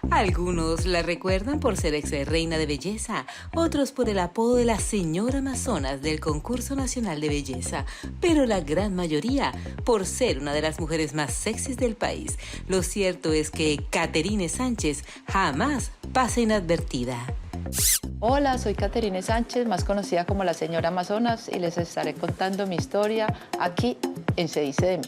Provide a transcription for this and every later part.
Algunos la recuerdan por ser ex reina de belleza, otros por el apodo de la señora Amazonas del Concurso Nacional de Belleza, pero la gran mayoría por ser una de las mujeres más sexys del país. Lo cierto es que Caterine Sánchez jamás pasa inadvertida. Hola, soy Caterine Sánchez, más conocida como la señora Amazonas, y les estaré contando mi historia aquí en Se Dice de Mí.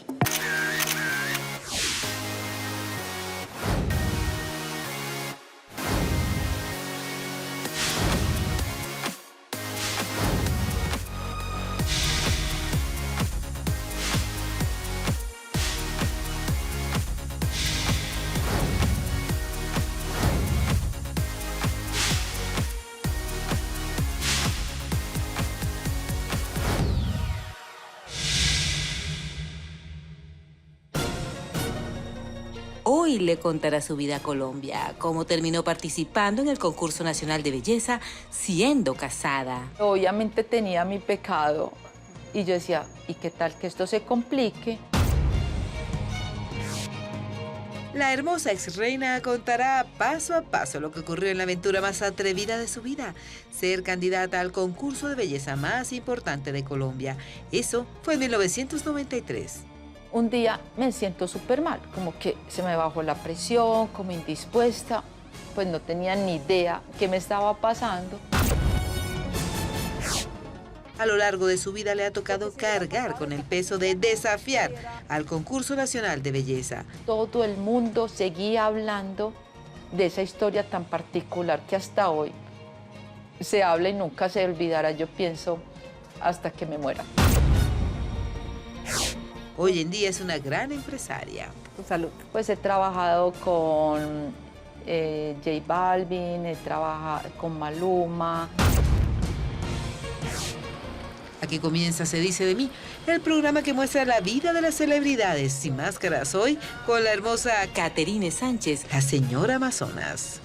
Hoy le contará su vida a Colombia, cómo terminó participando en el Concurso Nacional de Belleza siendo casada. Obviamente tenía mi pecado y yo decía, ¿y qué tal que esto se complique? La hermosa ex reina contará paso a paso lo que ocurrió en la aventura más atrevida de su vida, ser candidata al concurso de belleza más importante de Colombia. Eso fue en 1993. Un día me siento súper mal, como que se me bajó la presión, como indispuesta, pues no tenía ni idea qué me estaba pasando. A lo largo de su vida le ha tocado cargar con el peso de desafiar al concurso nacional de belleza. Todo el mundo seguía hablando de esa historia tan particular que hasta hoy se habla y nunca se olvidará, yo pienso, hasta que me muera. Hoy en día es una gran empresaria. Salud. Pues he trabajado con J Balvin, he trabajado con Maluma. Aquí comienza Se Dice de Mí, el programa que muestra la vida de las celebridades sin máscaras, hoy con la hermosa Caterine Sánchez, la señora Amazonas.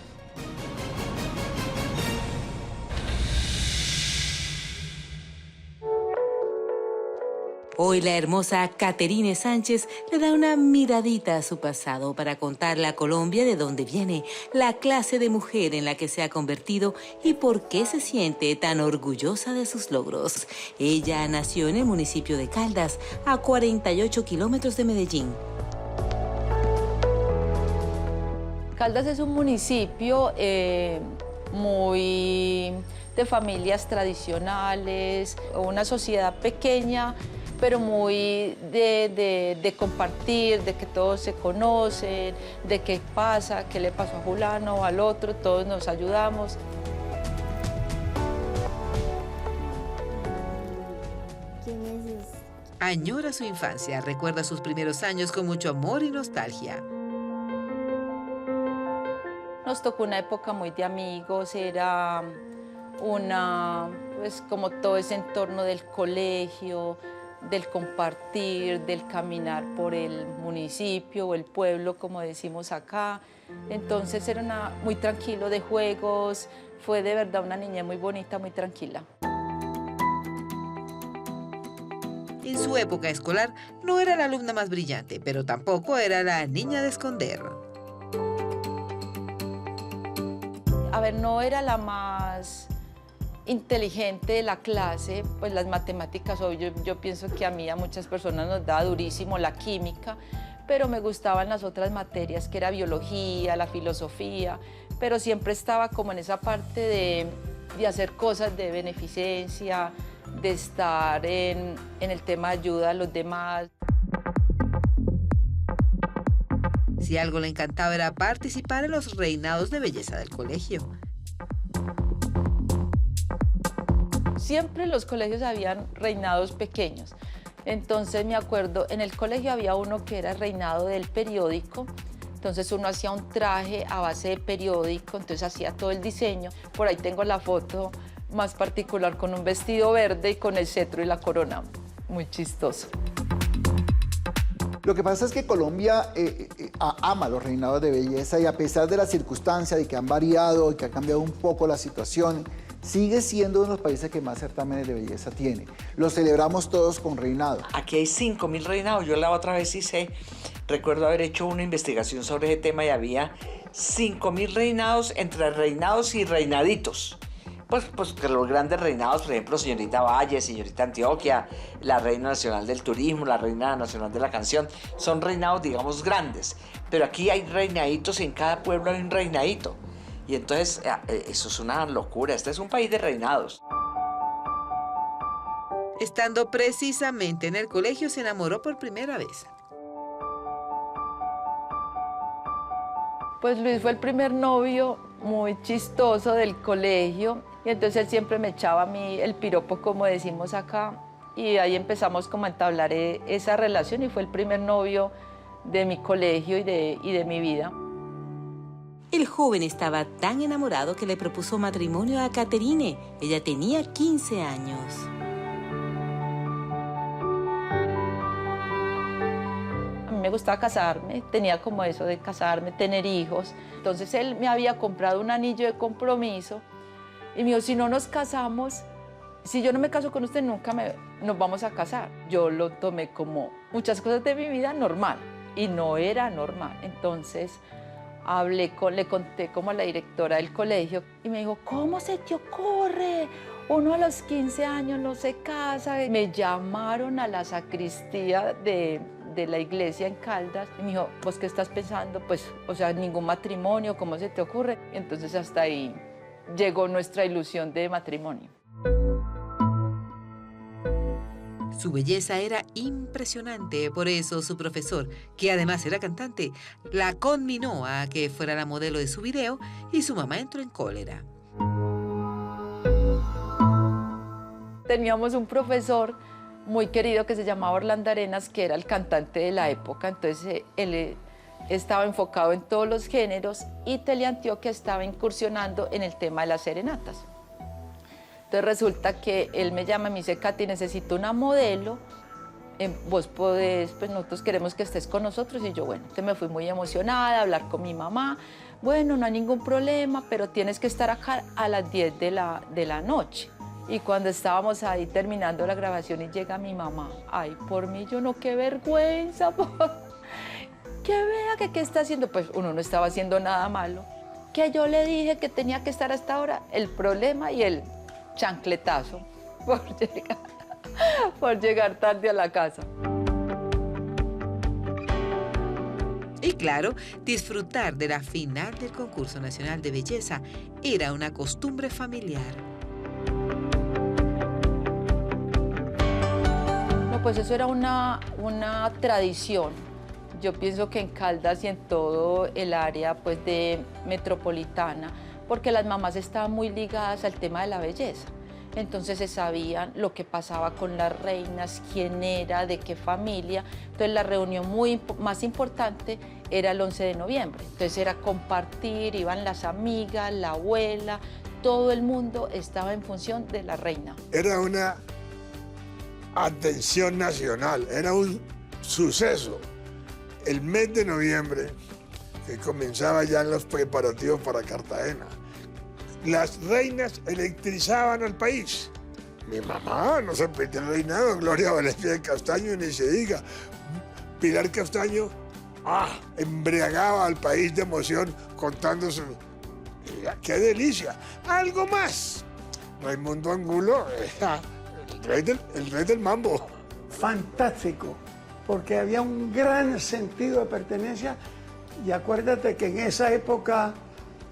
Hoy la hermosa Caterine Sánchez le da una miradita a su pasado para contarle a Colombia de dónde viene, la clase de mujer en la que se ha convertido y por qué se siente tan orgullosa de sus logros. Ella nació en el municipio de Caldas, a 48 kilómetros de Medellín. Caldas es un municipio muy de familias tradicionales, una sociedad pequeña, pero muy de compartir, de que todos se conocen, de qué pasa, qué le pasó a fulano o al otro, todos nos ayudamos. Añora su infancia, recuerda sus primeros años con mucho amor y nostalgia. Nos tocó una época muy de amigos, era pues como todo ese entorno del colegio, del compartir, del caminar por el municipio o el pueblo, como decimos acá. Entonces era muy tranquilo de juegos, fue de verdad una niña muy bonita, muy tranquila. En su época escolar no era la alumna más brillante, pero tampoco era la niña de esconder. A ver, no era la más inteligente de la clase, pues las matemáticas, yo pienso que a mí, a muchas personas nos daba durísimo la química, pero me gustaban las otras materias, que era biología, la filosofía, pero siempre estaba como en esa parte de hacer cosas de beneficencia, de estar en el tema de ayuda a los demás. Si algo le encantaba era participar en los reinados de belleza del colegio. Siempre en los colegios habían reinados pequeños. Entonces me acuerdo, en el colegio había uno que era el reinado del periódico. Entonces uno hacía un traje a base de periódico, entonces hacía todo el diseño. Por ahí tengo la foto más particular con un vestido verde y con el cetro y la corona. Muy chistoso. Lo que pasa es que Colombia ama los reinados de belleza y a pesar de las circunstancias de que han variado y que ha cambiado un poco la situación, sigue siendo uno de los países que más certámenes de belleza tiene. Los celebramos todos con reinado. Aquí hay 5.000 reinados. Yo la otra vez hice recuerdo haber hecho una investigación sobre ese tema y había 5.000 reinados entre reinados y reinaditos. Pues que los grandes reinados, por ejemplo, señorita Valle, señorita Antioquia, la reina nacional del turismo, la reina nacional de la canción, son reinados, digamos, grandes. Pero aquí hay reinaditos, en cada pueblo hay un reinadito. Y entonces, eso es una locura. Este es un país de reinados. Estando precisamente en el colegio, se enamoró por primera vez. Pues Luis fue el primer novio muy chistoso del colegio y entonces él siempre me echaba a mí el piropo, como decimos acá, y ahí empezamos como a entablar esa relación y fue el primer novio de mi colegio y de mi vida. El joven estaba tan enamorado que le propuso matrimonio a Caterine. Ella tenía 15 años. A mí me gustaba casarme, tenía como eso de casarme, tener hijos. Entonces él me había comprado un anillo de compromiso y me dijo, si no nos casamos, si yo no me caso con usted, nunca nos vamos a casar. Yo lo tomé como muchas cosas de mi vida normal y no era normal. Entonces le conté como a la directora del colegio y me dijo, ¿cómo se te ocurre? Uno a los 15 años no se casa. Me llamaron a la sacristía de la iglesia en Caldas y me dijo, ¿vos qué estás pensando? Pues, o sea, ningún matrimonio, ¿cómo se te ocurre? Entonces hasta ahí llegó nuestra ilusión de matrimonio. Su belleza era impresionante, por eso su profesor, que además era cantante, la conminó a que fuera la modelo de su video y su mamá entró en cólera. Teníamos un profesor muy querido que se llamaba Orlando Arenas, que era el cantante de la época, entonces él estaba enfocado en todos los géneros y Teleantioquia estaba incursionando en el tema de las serenatas. Entonces resulta que él me llama y me dice, Katy, necesito una modelo, vos podés, pues nosotros queremos que estés con nosotros. Y yo, bueno, entonces me fui muy emocionada a hablar con mi mamá. Bueno, no hay ningún problema, pero tienes que estar acá a las 10 de la noche. Y cuando estábamos ahí terminando la grabación y llega mi mamá, ay, por mí, yo no, qué vergüenza, que vea que qué está haciendo. Pues uno no estaba haciendo nada malo. Que yo le dije que tenía que estar hasta ahora, el problema y el chancletazo por llegar tarde a la casa. Y claro, disfrutar de la final del concurso nacional de belleza era una costumbre familiar. No, pues eso era una tradición. Yo pienso que en Caldas y en todo el área pues, de metropolitana, porque las mamás estaban muy ligadas al tema de la belleza. Entonces se sabían lo que pasaba con las reinas, quién era, de qué familia. Entonces la reunión más importante era el 11 de noviembre. Entonces era compartir, iban las amigas, la abuela, todo el mundo estaba en función de la reina. Era una atención nacional, era un suceso. El mes de noviembre, que comenzaba ya en los preparativos para Cartagena, las reinas electrizaban al país. Mi mamá no se perdió el reinado, Gloria Valencia de Castaño, ni se diga. Pilar Castaño embriagaba al país de emoción contando su... ¡Qué delicia! ¡Algo más! Raimundo Angulo, el rey del mambo. Fantástico, porque había un gran sentido de pertenencia y acuérdate que en esa época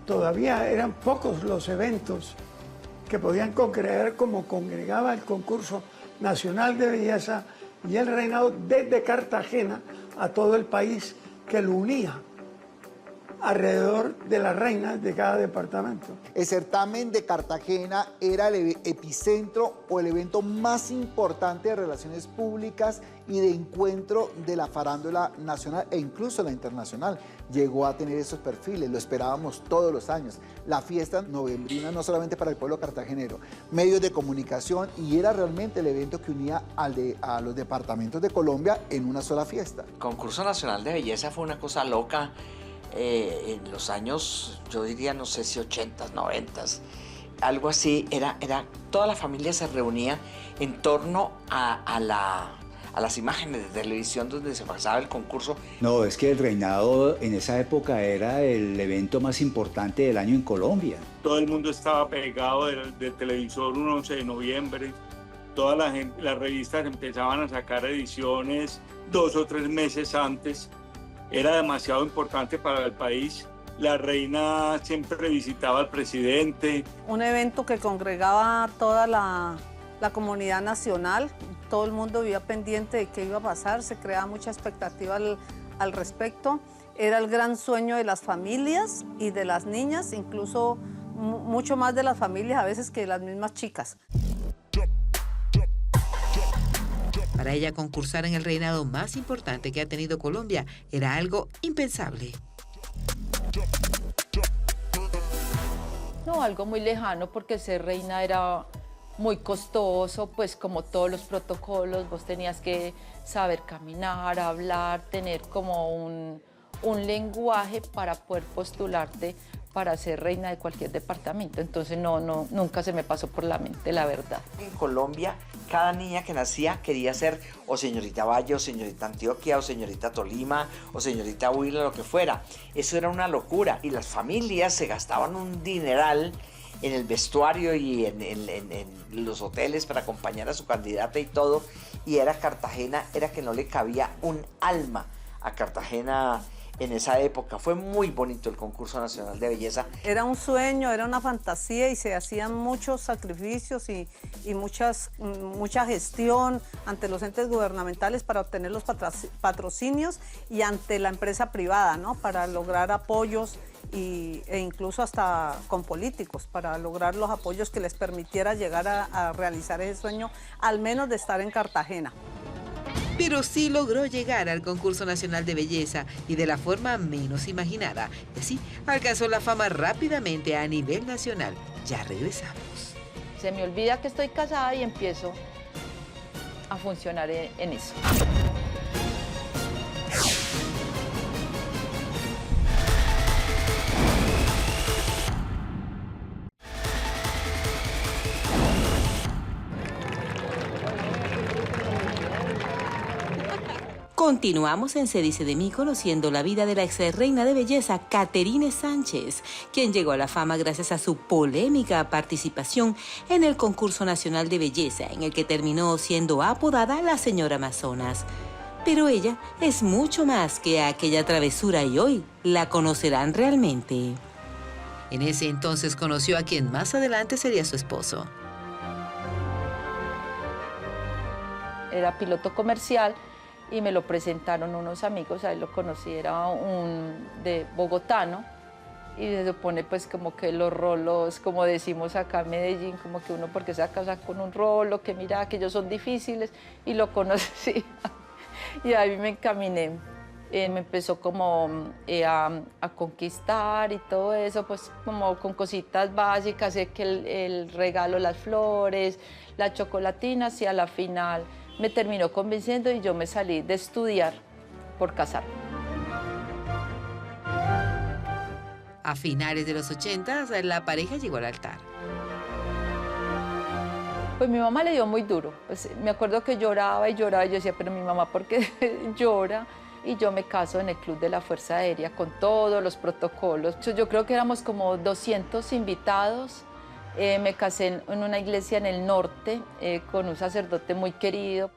todavía eran pocos los eventos que podían congregar como congregaba el concurso nacional de belleza y el reinado desde Cartagena a todo el país que lo unía alrededor de las reinas de cada departamento. El certamen de Cartagena era el epicentro o el evento más importante de relaciones públicas y de encuentro de la farándula nacional e incluso la internacional. Llegó a tener esos perfiles, lo esperábamos todos los años. La fiesta novembrina no solamente para el pueblo cartagenero, medios de comunicación, y era realmente el evento que unía a los departamentos de Colombia en una sola fiesta. El concurso nacional de belleza fue una cosa loca. En los años, yo diría, no sé si 80s, 90s, algo así, toda la familia se reunía en torno a a las imágenes de televisión donde se pasaba el concurso. No, es que el reinado en esa época era el evento más importante del año en Colombia. Todo el mundo estaba pegado del televisor un 11 de noviembre. Todas las revistas empezaban a sacar ediciones 2 o 3 meses antes. Era demasiado importante para el país. La reina siempre visitaba al presidente. Un evento que congregaba a toda la comunidad nacional. Todo el mundo vivía pendiente de qué iba a pasar, se creaba mucha expectativa al respecto. Era el gran sueño de las familias y de las niñas, incluso mucho más de las familias a veces que de las mismas chicas. Para ella, concursar en el reinado más importante que ha tenido Colombia era algo impensable. No, algo muy lejano, porque ser reina era muy costoso, pues como todos los protocolos, vos tenías que saber caminar, hablar, tener como un lenguaje para poder postularte para ser reina de cualquier departamento. Entonces nunca se me pasó por la mente, la verdad. En Colombia, cada niña que nacía quería ser o señorita Valle, o señorita Antioquia, o señorita Tolima, o señorita Huila, lo que fuera. Eso era una locura. Y las familias se gastaban un dineral en el vestuario y en los hoteles para acompañar a su candidata y todo. Y era Cartagena, era que no le cabía un alma a Cartagena. En esa época fue muy bonito el concurso nacional de belleza. Era un sueño, era una fantasía y se hacían muchos sacrificios y mucha gestión ante los entes gubernamentales para obtener los patrocinios y ante la empresa privada, ¿no? Para lograr apoyos e incluso hasta con políticos, para lograr los apoyos que les permitiera llegar a realizar ese sueño, al menos de estar en Cartagena. Pero sí logró llegar al concurso nacional de belleza y de la forma menos imaginada. Y así alcanzó la fama rápidamente a nivel nacional. Ya regresamos. Se me olvida que estoy casada y empiezo a funcionar en eso. Continuamos en Se dice de mí, conociendo la vida de la ex reina de belleza Caterine Sánchez, quien llegó a la fama gracias a su polémica participación en el concurso nacional de belleza, en el que terminó siendo apodada la señora Amazonas. Pero ella es mucho más que aquella travesura y hoy la conocerán realmente. En ese entonces conoció a quien más adelante sería su esposo. Era piloto comercial y me lo presentaron unos amigos, ahí lo conocí, era un de bogotano, y se supone pues como que los rolos, como decimos acá en Medellín, como que uno porque se va a casar con un rolo, que mira que ellos son difíciles, y lo conocí, y ahí me encaminé. Me empezó como a conquistar y todo eso, pues como con cositas básicas, sé que el regalo, las flores, las chocolatinas, y a la final me terminó convenciendo y yo me salí de estudiar por casarme. A finales de los 80, la pareja llegó al altar. Pues mi mamá le dio muy duro. Pues me acuerdo que lloraba y lloraba y yo decía, pero mi mamá, ¿por qué llora? Y yo me caso en el Club de la Fuerza Aérea con todos los protocolos. Yo creo que éramos como 200 invitados. Me casé en una iglesia en el norte con un sacerdote muy querido.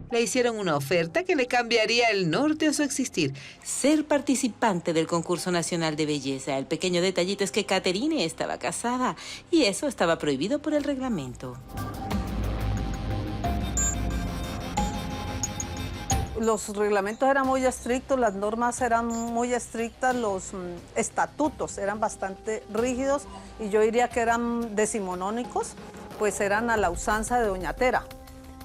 Le hicieron una oferta que le cambiaría el norte a su existir. Ser participante del concurso nacional de belleza. El pequeño detallito es que Caterine estaba casada y eso estaba prohibido por el reglamento. Los reglamentos eran muy estrictos, las normas eran muy estrictas, los estatutos eran bastante rígidos y yo diría que eran decimonónicos, pues eran a la usanza de Doña Tera.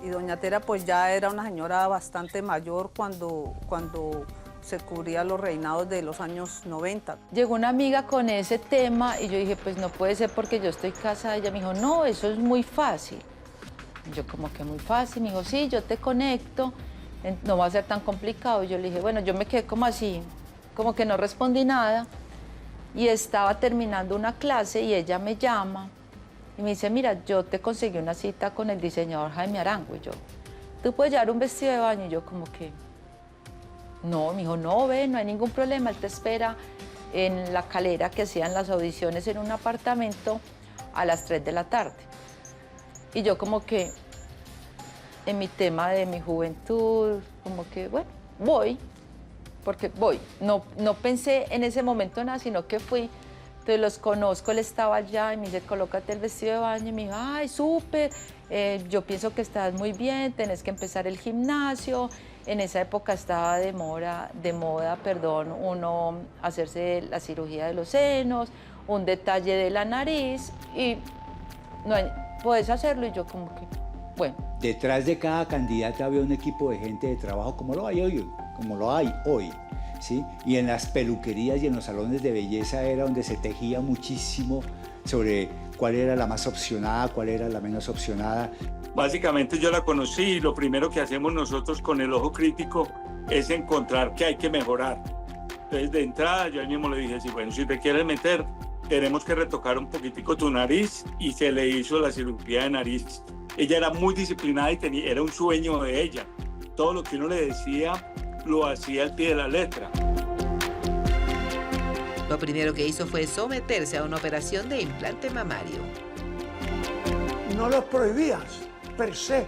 Y Doña Tera pues ya era una señora bastante mayor cuando se cubría los reinados de los años 90. Llegó una amiga con ese tema y yo dije, pues no puede ser porque yo estoy casada. Ella me dijo, no, eso es muy fácil. Y yo como que muy fácil, me dijo, sí, yo te conecto. No va a ser tan complicado. Y yo le dije, bueno, yo me quedé como así, como que no respondí nada. Y estaba terminando una clase y ella me llama Y me dice, mira, yo te conseguí una cita con el diseñador Jaime Arango. Y yo, ¿tú puedes llevar un vestido de baño? Y yo como que, no, me dijo, no, ve, no hay ningún problema, él te espera en la calera que hacían las audiciones en un apartamento a las 3 de la tarde. Y yo como que, en mi tema de mi juventud, como que, bueno, voy, porque voy. No pensé en ese momento nada, sino que fui. Entonces los conozco, él estaba allá y me dice, colócate el vestido de baño. Y me dijo, ay, súper, yo pienso que estás muy bien, tenés que empezar el gimnasio. En esa época estaba de moda, uno hacerse la cirugía de los senos, un detalle de la nariz y no, puedes hacerlo. Y yo como que, bueno. Detrás de cada candidata había un equipo de gente de trabajo como lo hay hoy, ¿sí? Y en las peluquerías y en los salones de belleza era donde se tejía muchísimo sobre cuál era la más opcionada, cuál era la menos opcionada. Básicamente yo la conocí y lo primero que hacemos nosotros con el ojo crítico es encontrar qué hay que mejorar. Entonces de entrada yo ahí mismo le dije, sí, bueno, si te quieres meter, tenemos que retocar un poquitico tu nariz, y se le hizo la cirugía de nariz. Ella era muy disciplinada y era un sueño de ella. Todo lo que uno le decía lo hacía al pie de la letra. Lo primero que hizo fue someterse a una operación de implante mamario. No los prohibías, per se,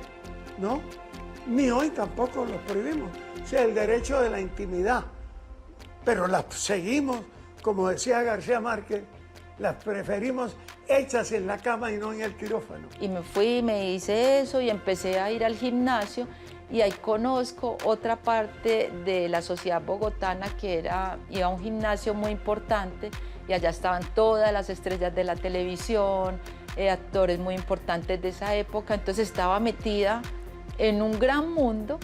¿no? Ni hoy tampoco los prohibimos. O sea, el derecho de la intimidad. Pero las seguimos, como decía García Márquez, las preferimos hechas en la cama y no en el quirófano. Y me fui, me hice eso y empecé a ir al gimnasio, y ahí conozco otra parte de la sociedad bogotana que iba a un gimnasio muy importante, y allá estaban todas las estrellas de la televisión, actores muy importantes de esa época. Entonces estaba metida en un gran mundo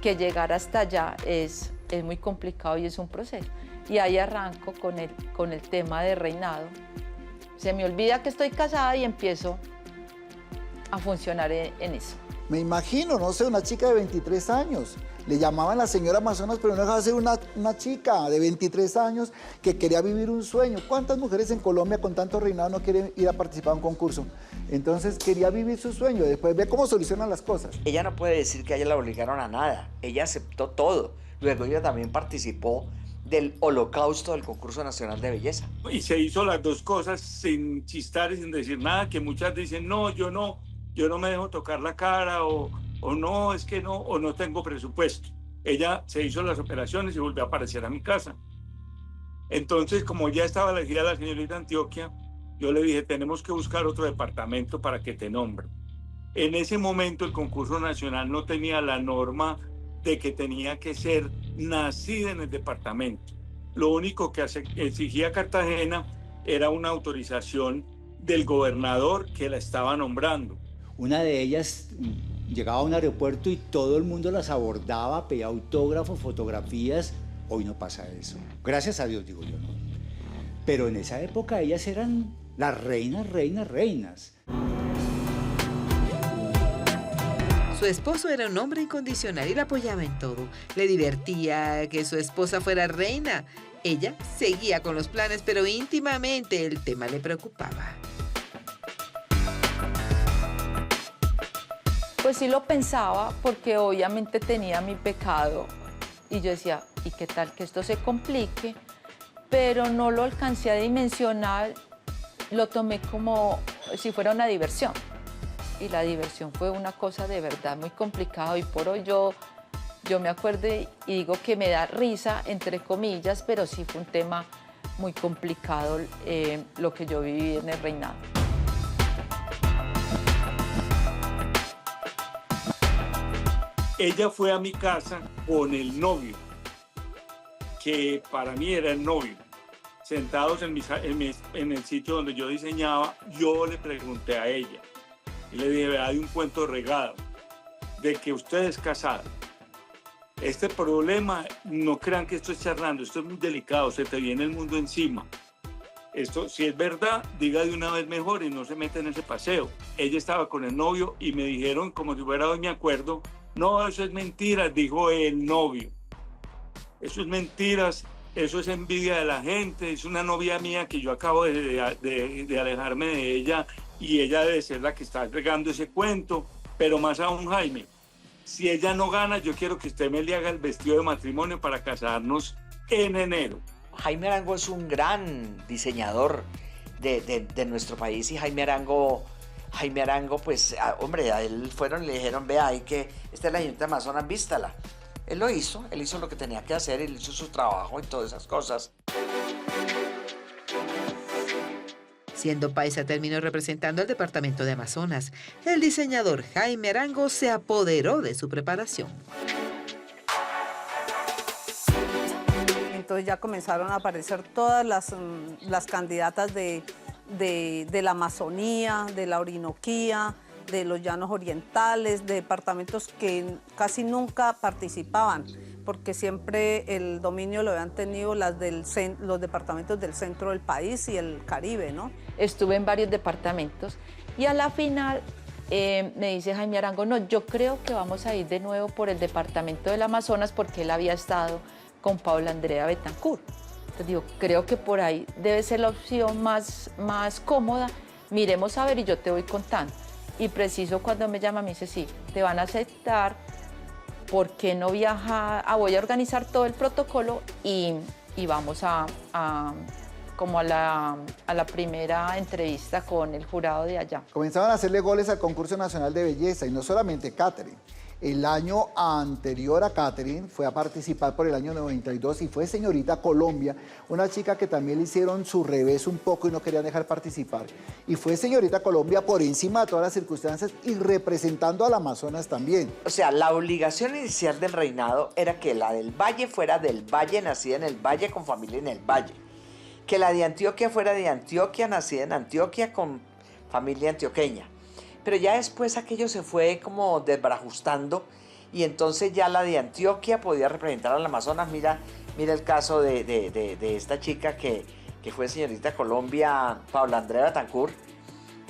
que llegar hasta allá es muy complicado y es un proceso. Y ahí arranco con el tema de reinado. Se me olvida que estoy casada y empiezo a funcionar en eso. Me imagino, no sé, una chica de 23 años. Le llamaban la señora Amazonas, pero no dejaba de ser una chica de 23 años que quería vivir un sueño. ¿Cuántas mujeres en Colombia con tanto reinado no quieren ir a participar en un concurso? Entonces quería vivir su sueño, después ve cómo solucionan las cosas. Ella no puede decir que a ella la obligaron a nada. Ella aceptó todo. Luego ella también participó del holocausto del concurso nacional de belleza. Y se hizo las dos cosas sin chistar y sin decir nada, que muchas dicen, no, yo no me dejo tocar la cara, o no, es que no, o no tengo presupuesto. Ella se hizo las operaciones y volvió a aparecer a mi casa. Entonces, como ya estaba elegida la señorita Antioquia, yo le dije, tenemos que buscar otro departamento para que te nombre. En ese momento el concurso nacional no tenía la norma de que tenía que ser nacida en el departamento. Lo único que exigía Cartagena era una autorización del gobernador que la estaba nombrando. Una de ellas llegaba a un aeropuerto y todo el mundo las abordaba, pedía autógrafos, fotografías. Hoy no pasa eso. Gracias a Dios, digo yo, ¿no? Pero en esa época ellas eran las reinas. Su esposo era un hombre incondicional y la apoyaba en todo. Le divertía que su esposa fuera reina. Ella seguía con los planes, pero íntimamente el tema le preocupaba. Pues sí lo pensaba, porque obviamente tenía mi pecado. Y yo decía, ¿y qué tal que esto se complique? Pero no lo alcancé a dimensionar, lo tomé como si fuera una diversión. Y la diversión fue una cosa de verdad muy complicada. Hoy por hoy yo me acuerdo y digo que me da risa, entre comillas, pero sí fue un tema muy complicado lo que yo viví en el reinado. Ella fue a mi casa con el novio, que para mí era el novio. Sentados en el sitio donde yo diseñaba, yo le pregunté a ella y le dije, hay un cuento regado de que usted es casada. Este problema, no crean que esto es charlando, esto es muy delicado, se te viene el mundo encima. Esto, si es verdad, diga de una vez mejor y no se meta en ese paseo. Ella estaba con el novio y me dijeron, como si fuera hoy me acuerdo, no, eso es mentira, dijo el novio. Eso es mentiras, eso es envidia de la gente, es una novia mía que yo acabo de alejarme de ella y ella debe ser la que está regando ese cuento, pero más aún, Jaime, si ella no gana, yo quiero que usted me le haga el vestido de matrimonio para casarnos en enero. Jaime Arango es un gran diseñador de nuestro país y Jaime Arango, pues, hombre, a él fueron y le dijeron, vea, esta es la señorita Amazonas, vístala. Él hizo lo que tenía que hacer, él hizo su trabajo y todas esas cosas. Siendo paisa, terminó representando al departamento de Amazonas. El diseñador Jaime Arango se apoderó de su preparación. Entonces ya comenzaron a aparecer todas las candidatas de la Amazonía, de la Orinoquía, de los Llanos Orientales, de departamentos que casi nunca participaban, porque siempre el dominio lo habían tenido los departamentos del centro del país y el Caribe, ¿no? Estuve en varios departamentos y a la final me dice Jaime Arango, no, yo creo que vamos a ir de nuevo por el departamento del Amazonas porque él había estado con Paula Andrea Betancourt. Entonces digo, creo que por ahí debe ser la opción más cómoda, miremos a ver y yo te voy contando. Y preciso cuando me llama me dice, sí, te van a aceptar, ¿por qué no viajar? Voy a organizar todo el protocolo y vamos a la primera entrevista con el jurado de allá. Comenzaban a hacerle goles al concurso nacional de belleza y no solamente Katherine. El año anterior a Katherine fue a participar por el año 92 y fue señorita Colombia, una chica que también le hicieron su revés un poco y no querían dejar participar. Y fue señorita Colombia por encima de todas las circunstancias y representando al Amazonas también. O sea, la obligación inicial del reinado era que la del Valle fuera del Valle, nacida en el Valle, con familia en el Valle. Que la de Antioquia fuera de Antioquia, nacida en Antioquia, con familia antioqueña. Pero ya después aquello se fue como desbarajustando y entonces ya la de Antioquia podía representar al Amazonas. Mira el caso de esta chica que fue señorita Colombia, Paula Andrea Betancourt,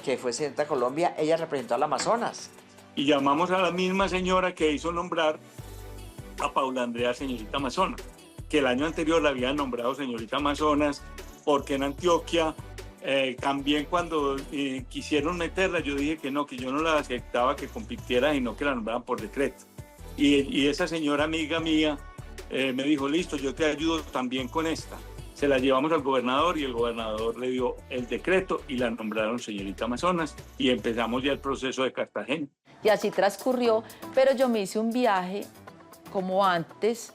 que fue señorita Colombia, ella representó al Amazonas. Y llamamos a la misma señora que hizo nombrar a Paula Andrea señorita Amazonas, que el año anterior la habían nombrado señorita Amazonas, porque en Antioquia también cuando quisieron meterla, yo dije que no, que yo no la aceptaba que compitiera, sino que la nombraran por decreto. Y esa señora amiga mía me dijo, listo, yo te ayudo también con esta. Se la llevamos al gobernador y el gobernador le dio el decreto y la nombraron señorita Amazonas y empezamos ya el proceso de Cartagena. Y así transcurrió, pero yo me hice un viaje como antes.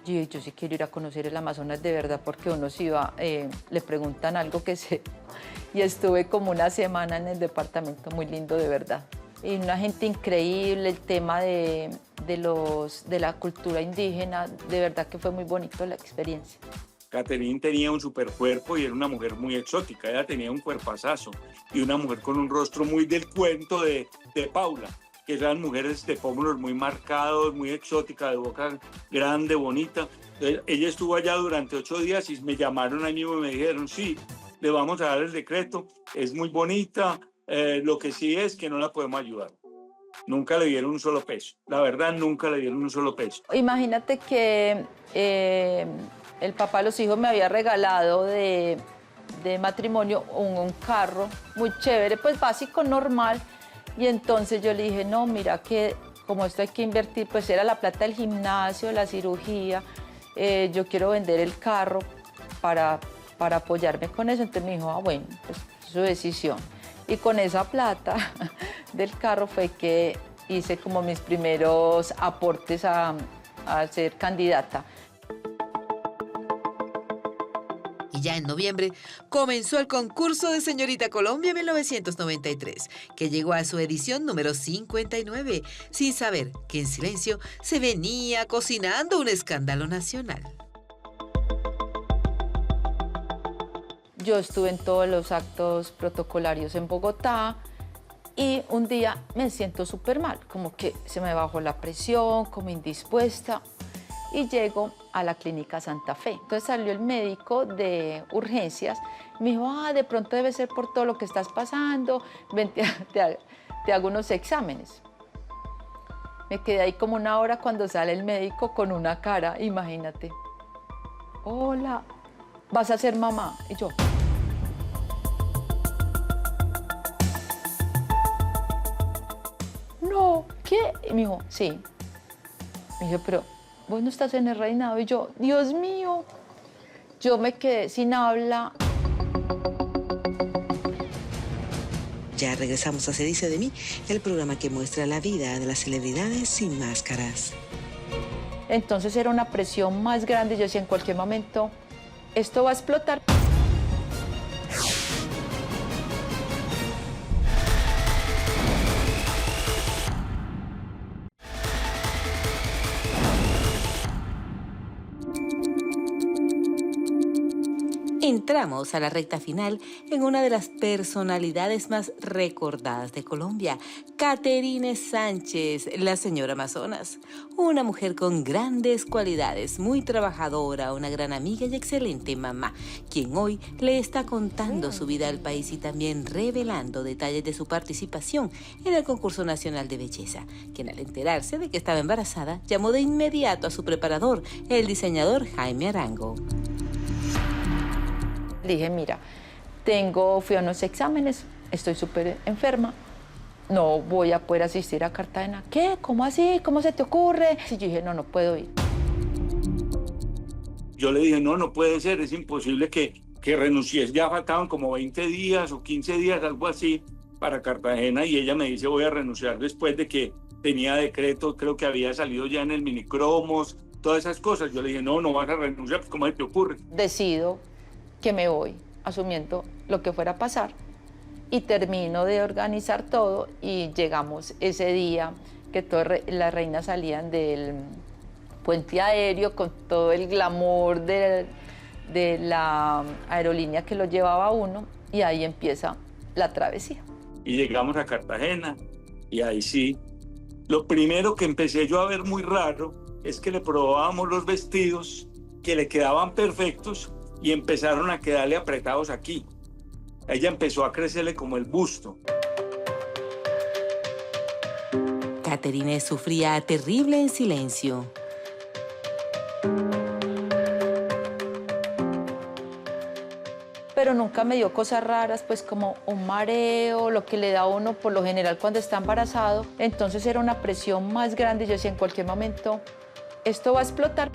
Yo sí quiero ir a conocer el Amazonas de verdad porque uno se va, le preguntan algo que sé. Y estuve como una semana en el departamento, muy lindo de verdad. Y una gente increíble, el tema de la cultura indígena, de verdad que fue muy bonito la experiencia. Katherine tenía un supercuerpo y era una mujer muy exótica, ella tenía un cuerpazazo y una mujer con un rostro muy del cuento de Paula, que eran mujeres de pómulos muy marcados, muy exóticas, de boca grande, bonita. Entonces, ella estuvo allá durante 8 días y me llamaron a mí y me dijeron, sí, le vamos a dar el decreto, es muy bonita, lo que sí es que no la podemos ayudar. Nunca le dieron un solo peso, la verdad nunca le dieron un solo peso. Imagínate que el papá de los hijos me había regalado de matrimonio un carro muy chévere, pues básico, normal. Y entonces yo le dije, no, mira que como esto hay que invertir, pues era la plata del gimnasio, la cirugía, yo quiero vender el carro para apoyarme con eso. Entonces me dijo, bueno, pues su decisión. Y con esa plata del carro fue que hice como mis primeros aportes a ser candidata. Y ya en noviembre comenzó el concurso de Señorita Colombia 1993, que llegó a su edición número 59, sin saber que en silencio se venía cocinando un escándalo nacional. Yo estuve en todos los actos protocolarios en Bogotá y un día me siento súper mal, como que se me bajó la presión, como indispuesta. Y llego a la clínica Santa Fe. Entonces salió el médico de urgencias, me dijo, de pronto debe ser por todo lo que estás pasando, ven, te hago unos exámenes. Me quedé ahí como 1 hora cuando sale el médico con una cara, imagínate. Hola, ¿vas a ser mamá? Y yo. ¿qué? Y me dijo, sí. Me dije, pero vos no estás en el reinado. Y yo, Dios mío, yo me quedé sin habla. Ya regresamos a Se dice de mí, el programa que muestra la vida de las celebridades sin máscaras. Entonces era una presión más grande. Yo decía, en cualquier momento, esto va a explotar. Entramos a la recta final en una de las personalidades más recordadas de Colombia, Catherine Sánchez, la señora Amazonas. Una mujer con grandes cualidades, muy trabajadora, una gran amiga y excelente mamá, quien hoy le está contando su vida al país y también revelando detalles de su participación en el concurso nacional de belleza, quien al enterarse de que estaba embarazada, llamó de inmediato a su preparador, el diseñador Jaime Arango. Le dije, mira, fui a unos exámenes, estoy súper enferma, no voy a poder asistir a Cartagena. ¿Qué? ¿Cómo así? ¿Cómo se te ocurre? Y yo dije, no puedo ir. Yo le dije, no puede ser, es imposible que renuncies. Ya faltaban como 20 días o 15 días, algo así, para Cartagena, y ella me dice, voy a renunciar después de que tenía decreto, creo que había salido ya en el Minicromos, todas esas cosas. Yo le dije, no vas a renunciar, pues ¿cómo se te ocurre? Decido que me voy, asumiendo lo que fuera a pasar, y termino de organizar todo, y llegamos ese día que todas las reinas salían del puente aéreo con todo el glamour de la aerolínea que lo llevaba a uno, y ahí empieza la travesía. Y llegamos a Cartagena, y ahí sí, lo primero que empecé yo a ver muy raro es que le probábamos los vestidos, que le quedaban perfectos, y empezaron a quedarle apretados aquí. Ella empezó a crecerle como el busto. Catherine sufría terrible en silencio. Pero nunca me dio cosas raras, pues como un mareo, lo que le da a uno por lo general cuando está embarazado. Entonces era una presión más grande. Yo decía, en cualquier momento, esto va a explotar.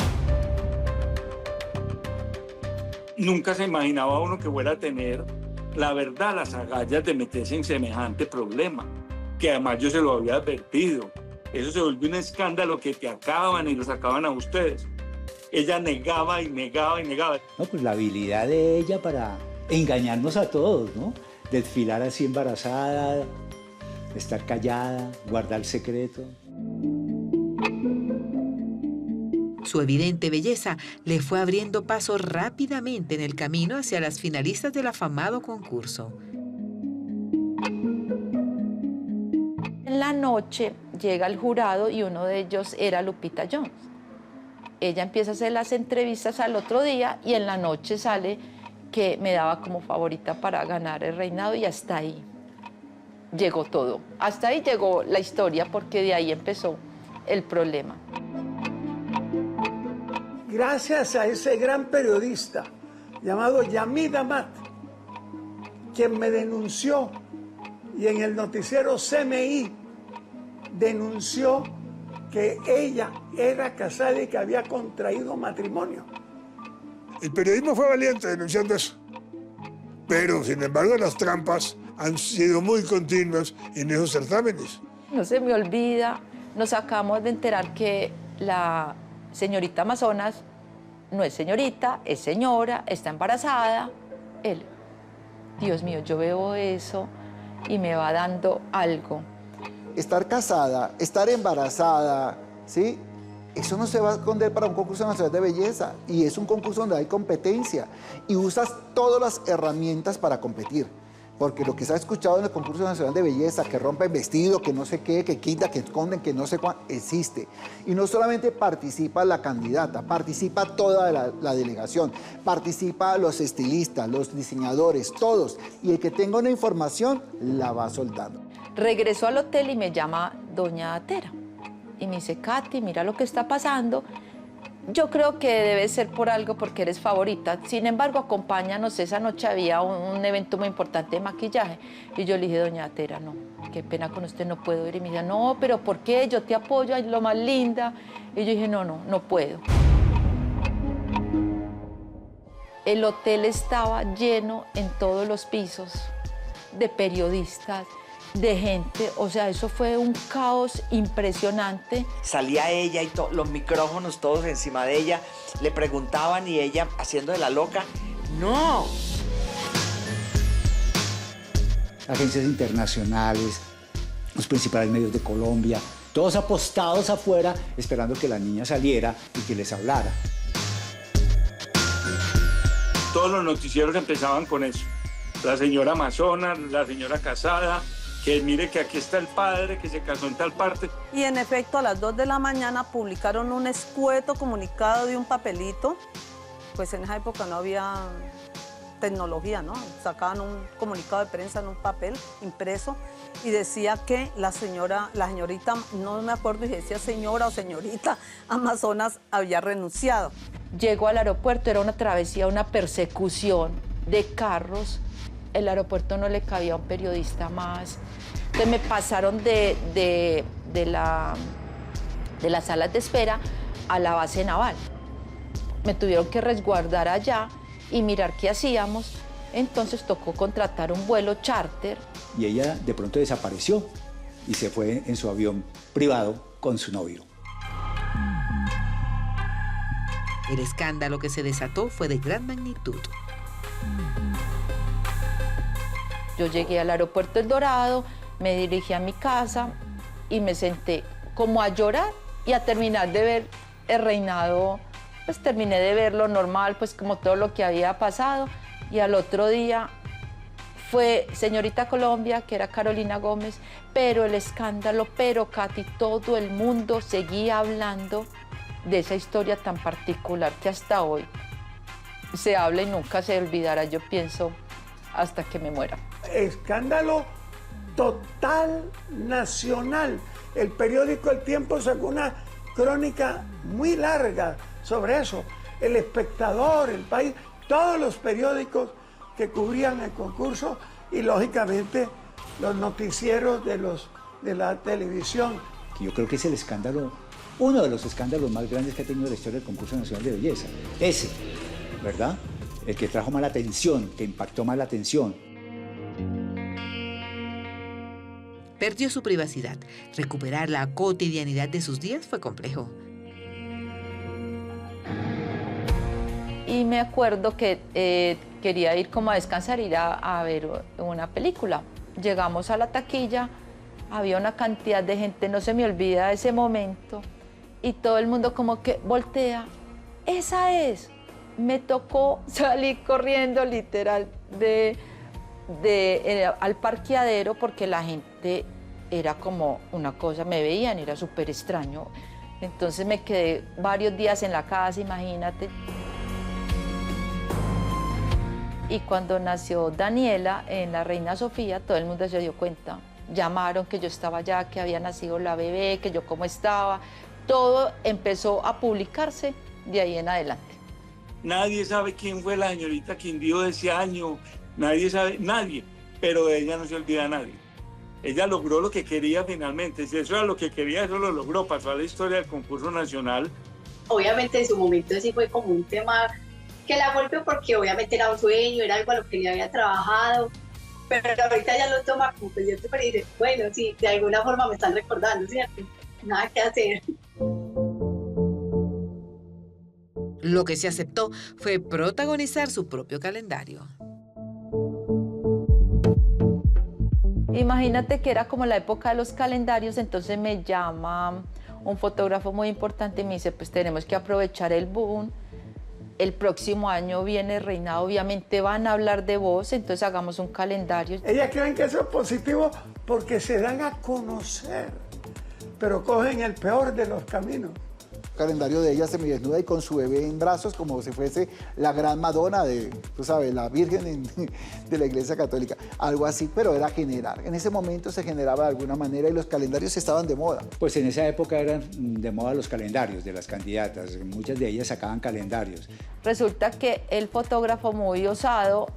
Nunca se imaginaba uno que fuera a tener, la verdad, las agallas de meterse en semejante problema, que además yo se lo había advertido. Eso se volvió un escándalo que te acaban y los acaban a ustedes. Ella negaba y negaba y negaba. No, pues la habilidad de ella para engañarnos a todos, ¿no? Desfilar así embarazada, estar callada, guardar secreto. Su evidente belleza le fue abriendo paso rápidamente en el camino hacia las finalistas del afamado concurso. En la noche llega el jurado y uno de ellos era Lupita Jones. Ella empieza a hacer las entrevistas al otro día y en la noche sale que me daba como favorita para ganar el reinado, y hasta ahí llegó todo. Hasta ahí llegó la historia, porque de ahí empezó el problema. Gracias a ese gran periodista llamado Yamid Amat, quien me denunció, y en el noticiero CMI denunció que ella era casada y que había contraído matrimonio. El periodismo fue valiente denunciando eso. Pero, sin embargo, las trampas han sido muy continuas en esos certámenes. No se me olvida, nos acabamos de enterar que la señorita Amazonas no es señorita, es señora, está embarazada. Dios mío, yo veo eso y me va dando algo. Estar casada, estar embarazada, ¿sí? Eso no se va a esconder para un concurso nacional de belleza, y es un concurso donde hay competencia y usas todas las herramientas para competir. Porque lo que se ha escuchado en el concurso nacional de belleza, que rompen vestido, que no sé qué, que quita, que esconden, que no sé cuánto, existe. Y no solamente participa la candidata, participa toda la delegación, participa los estilistas, los diseñadores, todos. Y el que tenga una información, la va soltando. Regreso al hotel y me llama doña Tera. Y me dice, Katy, mira lo que está pasando. Yo creo que debe ser por algo, porque eres favorita. Sin embargo, acompáñanos. Esa noche había un evento muy importante de maquillaje. Y yo le dije, doña Tera, no, qué pena con usted, no puedo ir. Y me dijo, no, pero ¿por qué? Yo te apoyo, es lo más linda. Y yo dije, no puedo. El hotel estaba lleno en todos los pisos de periodistas, de gente, o sea, eso fue un caos impresionante. Salía ella y los micrófonos todos encima de ella, le preguntaban y ella haciendo de la loca, ¡no! Agencias internacionales, los principales medios de Colombia, todos apostados afuera esperando que la niña saliera y que les hablara. Todos los noticieros empezaban con eso. La señora amazona, la señora casada, que mire que aquí está el padre, que se casó en tal parte. Y en efecto, a las 2 de la mañana publicaron un escueto comunicado de un papelito. Pues en esa época no había tecnología, ¿no? Sacaban un comunicado de prensa en un papel impreso y decía que la señorita, no me acuerdo si decía señora o señorita Amazonas, había renunciado. Llegó al aeropuerto, era una travesía, una persecución de carros. El aeropuerto no le cabía a un periodista más. Entonces me pasaron de las salas de espera a la base naval. Me tuvieron que resguardar allá y mirar qué hacíamos. Entonces tocó contratar un vuelo charter. Y ella de pronto desapareció y se fue en su avión privado con su novio. El escándalo que se desató fue de gran magnitud. Yo llegué al aeropuerto El Dorado, me dirigí a mi casa y me senté como a llorar y a terminar de ver el reinado. Pues terminé de verlo normal, pues como todo lo que había pasado. Y al otro día fue Señorita Colombia, que era Carolina Gómez, pero el escándalo, pero Katy, todo el mundo seguía hablando de esa historia tan particular que hasta hoy se habla y nunca se olvidará, yo pienso, hasta que me muera. Escándalo total nacional. El periódico El Tiempo sacó una crónica muy larga sobre eso. El Espectador, El País, todos los periódicos que cubrían el concurso y lógicamente los noticieros de la televisión. Yo creo que es el escándalo, uno de los escándalos más grandes que ha tenido la historia del concurso nacional de belleza. Ese, ¿verdad? El que trajo más la atención, que impactó más la atención. Perdió su privacidad. Recuperar la cotidianidad de sus días fue complejo. Y me acuerdo que quería ir como a descansar, ir a ver una película. Llegamos a la taquilla, había una cantidad de gente, no se me olvida ese momento, y todo el mundo como que voltea. ¡Esa es! Me tocó salir corriendo literal al parqueadero porque la gente era como una cosa, me veían, era súper extraño. Entonces me quedé varios días en la casa, imagínate. Y cuando nació Daniela en la Reina Sofía, todo el mundo se dio cuenta. Llamaron que yo estaba allá, que había nacido la bebé, que yo cómo estaba. Todo empezó a publicarse de ahí en adelante. Nadie sabe quién fue la señorita Quindío de ese año, nadie sabe, nadie, pero de ella no se olvida nadie. Ella logró lo que quería finalmente, si eso era lo que quería, eso lo logró, pasó a la historia del concurso nacional. Obviamente en su momento sí fue como un tema que la golpeó porque obviamente era un sueño, era algo a lo que le había trabajado, pero ahorita ya lo toma como que yo te dice, bueno, sí, de alguna forma me están recordando, ¿cierto? Nada que hacer. Lo que se aceptó fue protagonizar su propio calendario. Imagínate que era como la época de los calendarios, entonces me llama un fotógrafo muy importante y me dice, pues tenemos que aprovechar el boom. El próximo año viene reinado, obviamente van a hablar de vos, entonces hagamos un calendario. Ellas creen que eso es positivo porque se dan a conocer, pero cogen el peor de los caminos. calendario de ella semidesnuda y con su bebé en brazos, como si fuese la gran Madonna de, tú sabes, la Virgen de la Iglesia Católica. Algo así, pero era generar. En ese momento se generaba de alguna manera y los calendarios estaban de moda. Pues en esa época eran de moda los calendarios de las candidatas. Muchas de ellas sacaban calendarios. Resulta que el fotógrafo muy osado,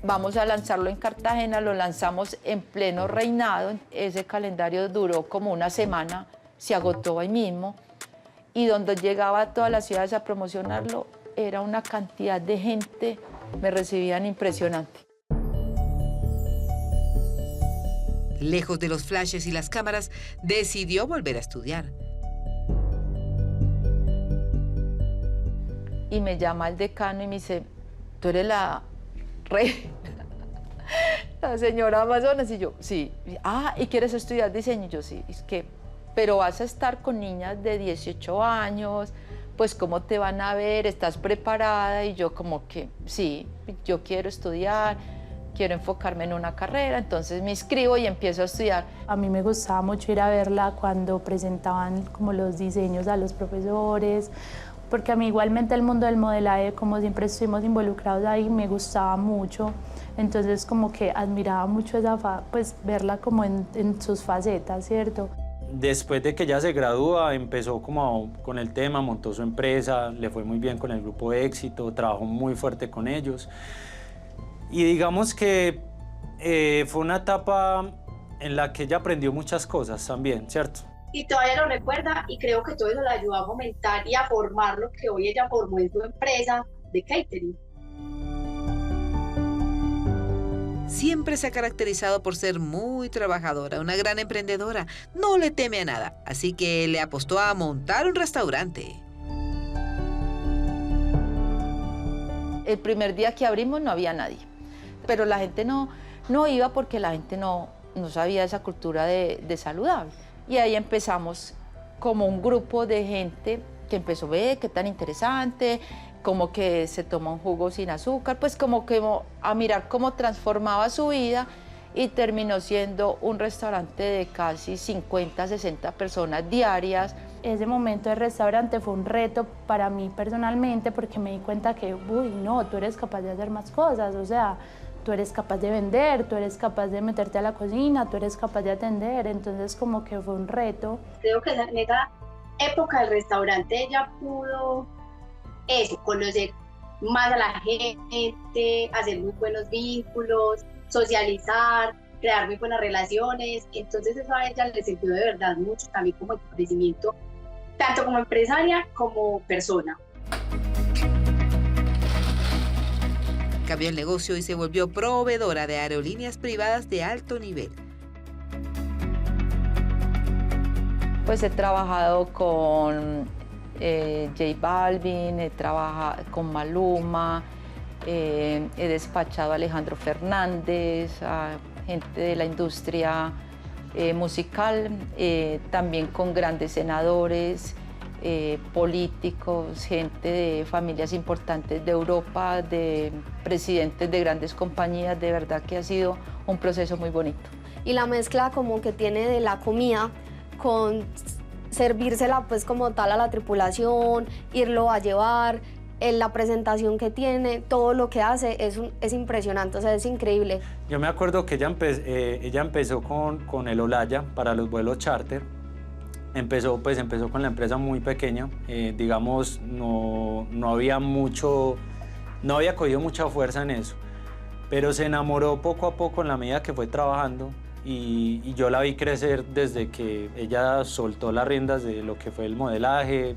vamos a lanzarlo en Cartagena, lo lanzamos en pleno reinado. Ese calendario duró como una semana, se agotó ahí mismo. Y donde llegaba a todas las ciudades a promocionarlo, era una cantidad de gente, me recibían impresionante. Lejos de los flashes y las cámaras, decidió volver a estudiar. Y me llama el decano y me dice, tú eres la la señora Amazonas. Y yo, sí. ¿Y quieres estudiar diseño? Y yo, sí. Es que, pero vas a estar con niñas de 18 años, pues ¿cómo te van a ver? ¿Estás preparada? Y yo como que, sí, yo quiero estudiar, quiero enfocarme en una carrera, entonces me inscribo y empiezo a estudiar. A mí me gustaba mucho ir a verla cuando presentaban como los diseños a los profesores, porque a mí igualmente el mundo del modelaje, como siempre estuvimos involucrados ahí, me gustaba mucho. Entonces como que admiraba mucho pues verla como en sus facetas, ¿cierto? Después de que ella se gradúa, empezó como con el tema, montó su empresa, le fue muy bien con el grupo de Éxito, trabajó muy fuerte con ellos. Y digamos que fue una etapa en la que ella aprendió muchas cosas también, ¿cierto? Y todavía lo recuerda y creo que todo eso le ayudó a fomentar y a formar lo que hoy ella formó en su empresa de catering. Siempre se ha caracterizado por ser muy trabajadora, una gran emprendedora. No le teme a nada, así que le apostó a montar un restaurante. El primer día que abrimos no había nadie, pero la gente no iba porque la gente no sabía esa cultura de saludable. Y ahí empezamos como un grupo de gente que empezó a ver qué tan interesante, como que se toma un jugo sin azúcar, pues como que a mirar cómo transformaba su vida y terminó siendo un restaurante de casi 50, 60 personas diarias. Ese momento del restaurante fue un reto para mí personalmente porque me di cuenta que, uy, no, tú eres capaz de hacer más cosas, o sea, tú eres capaz de vender, tú eres capaz de meterte a la cocina, tú eres capaz de atender, entonces como que fue un reto. Creo que en esa época del restaurante ella pudo conocer más a la gente, hacer muy buenos vínculos, socializar, crear muy buenas relaciones. Entonces eso a ella le sirvió de verdad mucho también como crecimiento, tanto como empresaria como persona. Cambió el negocio y se volvió proveedora de aerolíneas privadas de alto nivel. Pues he trabajado con J Balvin, he trabajado con Maluma, he despachado a Alejandro Fernández, a gente de la industria musical, también con grandes senadores, políticos, gente de familias importantes de Europa, de presidentes de grandes compañías. De verdad que ha sido un proceso muy bonito. Y la mezcla como que tiene de la comida con servírsela pues como tal a la tripulación, irlo a llevar, la presentación que tiene, todo lo que hace es impresionante, o sea, es increíble. Yo me acuerdo que ella empezó con el Olaya para los vuelos charter. Empezó con la empresa muy pequeña, digamos, no había cogido mucha fuerza en eso, pero se enamoró poco a poco en la medida que fue trabajando. Y yo la vi crecer desde que ella soltó las riendas de lo que fue el modelaje,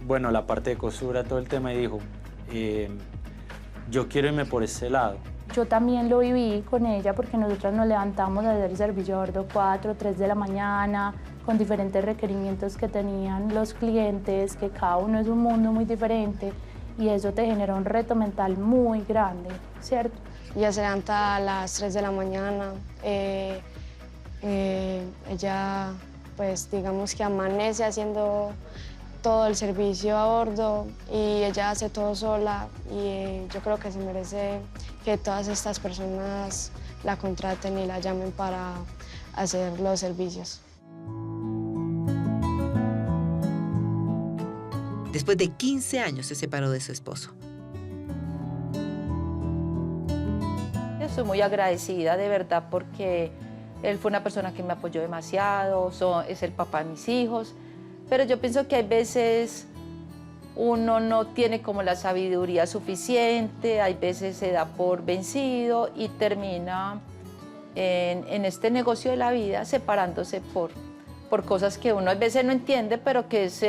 la parte de costura, todo el tema, y dijo, yo quiero irme por ese lado. Yo también lo viví con ella porque nosotros nos levantamos a hacer servicio a bordo 4, 3 de la mañana, con diferentes requerimientos que tenían los clientes, que cada uno es un mundo muy diferente, y eso te genera un reto mental muy grande, ¿cierto? Ella se levanta a las 3 de la mañana, ella pues digamos que amanece haciendo todo el servicio a bordo y ella hace todo sola y yo creo que se merece que todas estas personas la contraten y la llamen para hacer los servicios. Después de 15 años se separó de su esposo. Estoy muy agradecida de verdad porque él fue una persona que me apoyó demasiado, es el papá de mis hijos, pero yo pienso que hay veces uno no tiene como la sabiduría suficiente, hay veces se da por vencido y termina en este negocio de la vida separándose por cosas que uno a veces no entiende, pero que es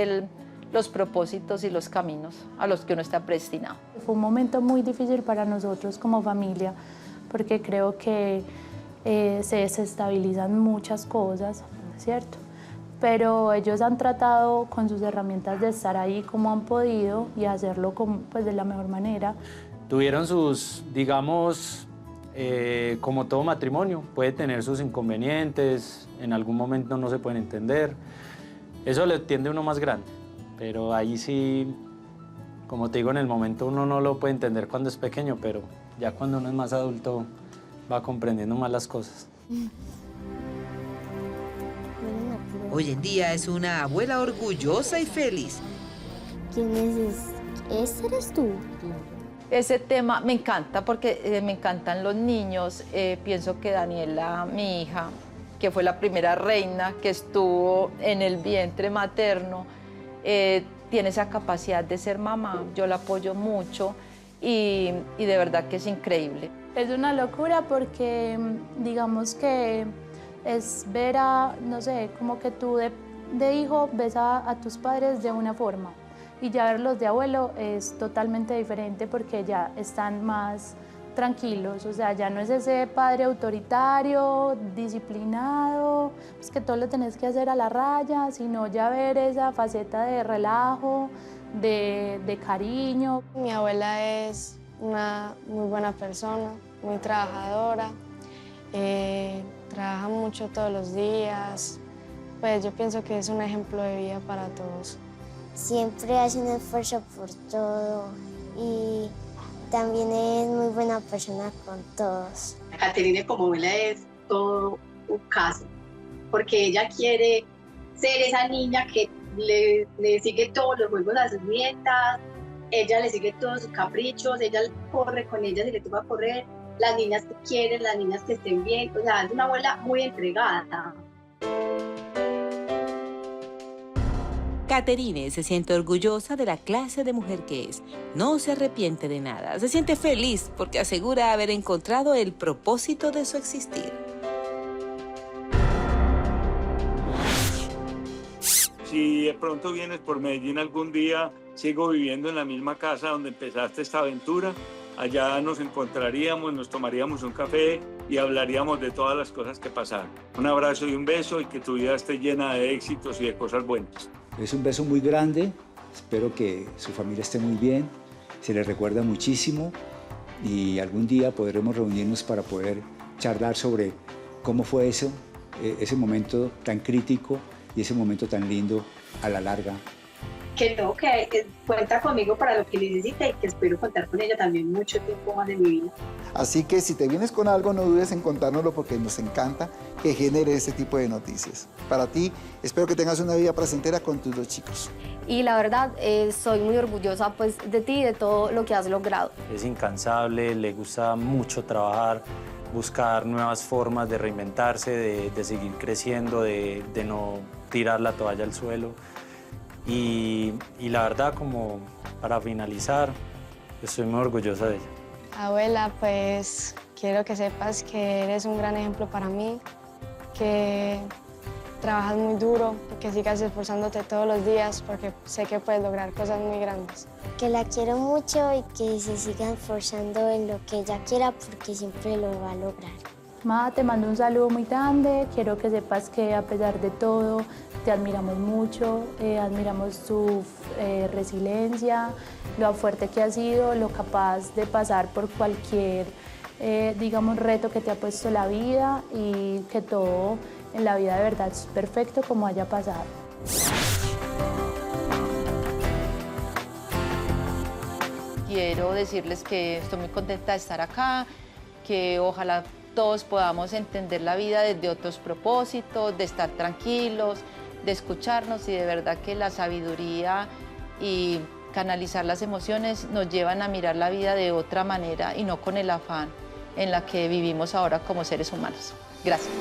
los propósitos y los caminos a los que uno está predestinado. Fue un momento muy difícil para nosotros como familia, porque creo que se desestabilizan muchas cosas, ¿cierto? Pero ellos han tratado con sus herramientas de estar ahí como han podido y hacerlo pues, de la mejor manera. Tuvieron sus, digamos, como todo matrimonio, puede tener sus inconvenientes, en algún momento no se pueden entender. Eso le entiende uno más grande, pero ahí sí, como te digo, en el momento uno no lo puede entender cuando es pequeño, pero ya cuando uno es más adulto va comprendiendo más las cosas. Hoy en día es una abuela orgullosa y feliz. ¿Quién es? ¿Ese eres tú? Ese tema me encanta porque me encantan los niños. Pienso que Daniela, mi hija, que fue la primera reina que estuvo en el vientre materno, tiene esa capacidad de ser mamá. Yo la apoyo mucho y de verdad que es increíble. Es una locura porque digamos que es ver no sé, como que tú de hijo ves a tus padres de una forma y ya verlos de abuelo es totalmente diferente porque ya están más tranquilos, o sea, ya no es ese padre autoritario, disciplinado, pues que todo lo tenés que hacer a la raya, sino ya ver esa faceta de relajo, de cariño. Mi abuela es una muy buena persona, muy trabajadora, trabaja mucho todos los días, pues yo pienso que es un ejemplo de vida para todos. Siempre hace un esfuerzo por todo y también es muy buena persona con todos. Caterine como abuela es todo un caso, porque ella quiere ser esa niña que le sigue todos los juegos a sus nietas, ella le sigue todos sus caprichos, ella corre con ellas y le toca correr, las niñas que quieren, las niñas que estén bien, o sea, es una abuela muy entregada. Caterine se siente orgullosa de la clase de mujer que es. No se arrepiente de nada. Se siente feliz porque asegura haber encontrado el propósito de su existir. Si de pronto vienes por Medellín algún día, sigo viviendo en la misma casa donde empezaste esta aventura. Allá nos encontraríamos, nos tomaríamos un café y hablaríamos de todas las cosas que pasaron. Un abrazo y un beso y que tu vida esté llena de éxitos y de cosas buenas. Es un beso muy grande, espero que su familia esté muy bien, se le recuerda muchísimo y algún día podremos reunirnos para poder charlar sobre cómo fue eso, ese momento tan crítico y ese momento tan lindo a la larga. Que no, que cuenta conmigo para lo que necesite y que espero contar con ella también mucho tiempo más de mi vida. Así que si te vienes con algo, no dudes en contárnoslo porque nos encanta que genere ese tipo de noticias. Para ti, espero que tengas una vida placentera con tus dos chicos. Y la verdad, soy muy orgullosa pues, de ti y de todo lo que has logrado. Es incansable, le gusta mucho trabajar, buscar nuevas formas de reinventarse, de seguir creciendo, de no tirar la toalla al suelo. Y la verdad, como para finalizar, estoy muy orgullosa de ella. Abuela, pues quiero que sepas que eres un gran ejemplo para mí, que trabajas muy duro, que sigas esforzándote todos los días porque sé que puedes lograr cosas muy grandes. Que la quiero mucho y que se siga esforzando en lo que ella quiera porque siempre lo va a lograr. Ma, te mando un saludo muy grande, quiero que sepas que a pesar de todo te admiramos mucho, admiramos tu resiliencia, lo fuerte que has sido, lo capaz de pasar por cualquier, digamos, reto que te ha puesto la vida y que todo en la vida de verdad es perfecto como haya pasado. Quiero decirles que estoy muy contenta de estar acá, que ojalá todos podamos entender la vida desde otros propósitos, de estar tranquilos, de escucharnos y de verdad que la sabiduría y canalizar las emociones nos llevan a mirar la vida de otra manera y no con el afán en la que vivimos ahora como seres humanos. Gracias.